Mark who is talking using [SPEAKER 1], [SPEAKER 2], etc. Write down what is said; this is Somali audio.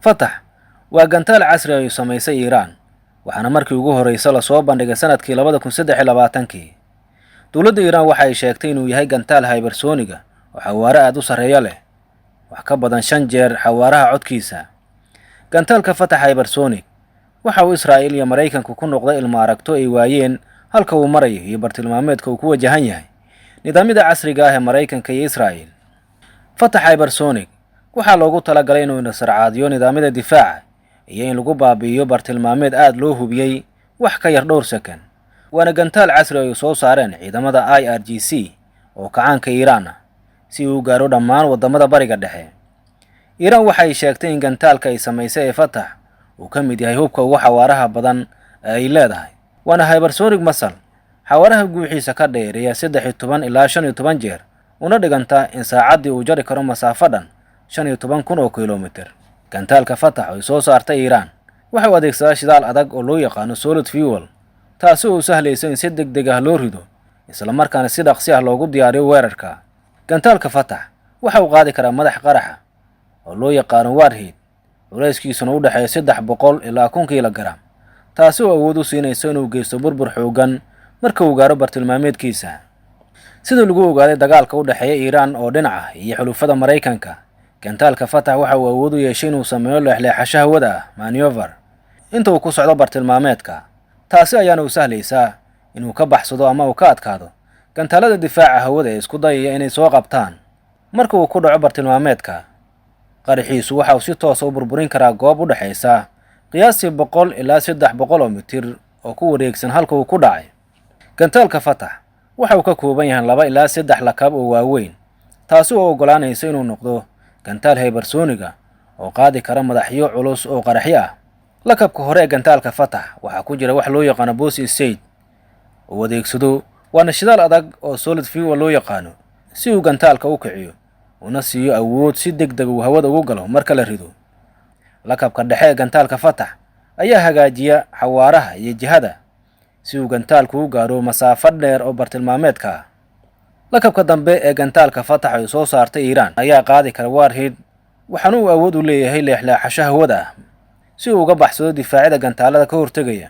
[SPEAKER 1] Fatax waa gantaal casri ah oo samaysay Iiraan, waxaana markii ugu horreysay la soo bandhigay sanadkii 2023. Dowladda Iiraan waxa ay sheegtay inuu yahay gantaal hypersonic ah oo xawaare aad u sarreeya leh, wax ka badan 5 jeer xawaaraha codkiisa. Gantaalka Fatax hypersonic waxa uu Israa'iil iyo Mareykanku ku noqday ilmo aragto ay waayeen halka uu marayo iyo bartilmaameedka uu ku wajahan yahay nidaamyada casriga ah ee Mareykanka iyo Israa'iil. Fatax hypersonic waxaa loogu talagalay inuu nasarcaadiyo nidaamyada difaaca iyo in lagu baabi'iyo bartilmaameed aad loo hubiyey wax ka yar dhowr sakan. waana gantaal casri ah oo soo saareen ciidamada IRGC oo kacaanka Iiraan ah si uu gaaro dhammaan wadamada bariga dhexe. Iiraan waxay sheegtay in gantaalka ay samaysay Fatax uu ka mid yahay hubka ugu xawaaraha badan ee ay leedahay, waana hypersonic missile xawaaraha guuxiisa ka dheereeya 13 ilaa 15 jeer, una dhiganta in saacaddii uu jari karo masaafo dhan 15,000 kiiloomitir. Gantaalka Fatax oo soo saartay Iiraan waxa uu adeegsadaa shidaal adag oo loo yaqaan solid fuel, taasi oo sahlaysa in si degdeg ah loo rido isla markaana si dhaqsi ah loogu diyaariyo weerarka. Gantaalka Fatax waxa uu qaadi karaa madax qaraxa oo loo yaqaan warhead, culeyskiisuna u dhaxeeya 300 ilaa 1 kiilogaram, taasi oo awood u siinaysa inuu geysto burbur xoogan marka uu gaaro bartilmaameedkiisa. Sida lagu ogaaday dagaalka u dhaxeeya Iiraan oo dhinaca iyo xulufada Mareykanka, gantaalka Fatax waxa uu awood u yeeshay inuu sameeyo leexleexasho hawada ah maneuver inta uu ku socdo bartilmaameedka, taasi ayaana u sahlaysa inuu ka baxsado ama uu ka adkaado gantaalada difaaca hawada ee isku dayaya inay soo qabtaan. Marka uu ku dhaco bartilmaameedka, qaraxiisu waxa uu si toos ah u burburin karaa goob u dhaxaysa qiyaastii 100 ilaa 300 mitir oo ku wareegsan halka uu ku dhacay. Gantaalka Fatax waxa uu ka kooban yahay 2 ilaa 3 lakab oo waaweyn, taasi oo ogolaanaysa inuu noqdo gantaal hypersonic ah oo qaadi kara madaxyo culus oo qaraxyo ah. Lakabka hore ee gantaalka Fatax waxa ku jira wax loo yaqaan boost stage oo adeegsado waana shidaal adag oo solid fuel loo yaqaan si uu gantaalka u kiciyo una siiyo awood si degdeg ah hawada ugu galo marka la rido. Lakabka dhexe ee gantaalka Fatax ayaa hagaajiya xawaaraha iyo jihada si uu gantaalku u gaaro masaafo dheer oo bartilmaameedka ah. Lakabka dambe ee gantaalka Fatax oo soo saartay Iiraan ayaa qaadi kara warhead, waxaana uu awood u leeyahay leexleexasho hawada ah si uu uga baxsado difaacyada gantaalada ka hortagaya.